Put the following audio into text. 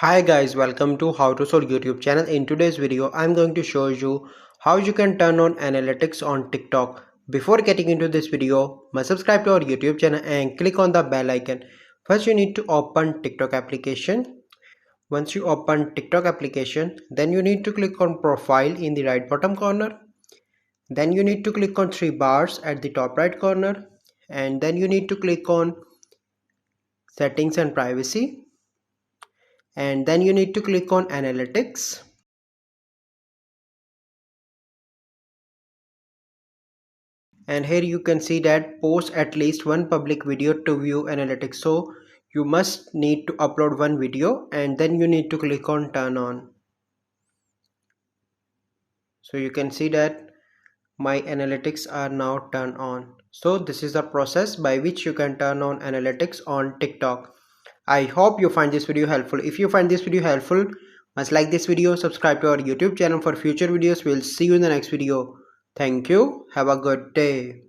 Hi guys, welcome to How to Solve YouTube channel. In today's video, I'm going to show you how you can turn on analytics on TikTok. Before getting into this video, must subscribe to our YouTube channel and click on the bell icon. First, you need to open TikTok application. Once you open TikTok application, then you need to click on profile in the right bottom corner. Then you need to click on three bars at the top right corner. And then you need to click on settings and privacy. And then you need to click on analytics. And here you can see that post at least one public video to view analytics. So you must need to upload one video and then you need to click on turn on. So you can see that my analytics are now turned on. So this is the process by which you can turn on analytics on TikTok. I hope you find this video helpful. If you find this video helpful, must like this video, subscribe to our YouTube channel for future videos. We'll see you in the next video. Thank you. Have a good day.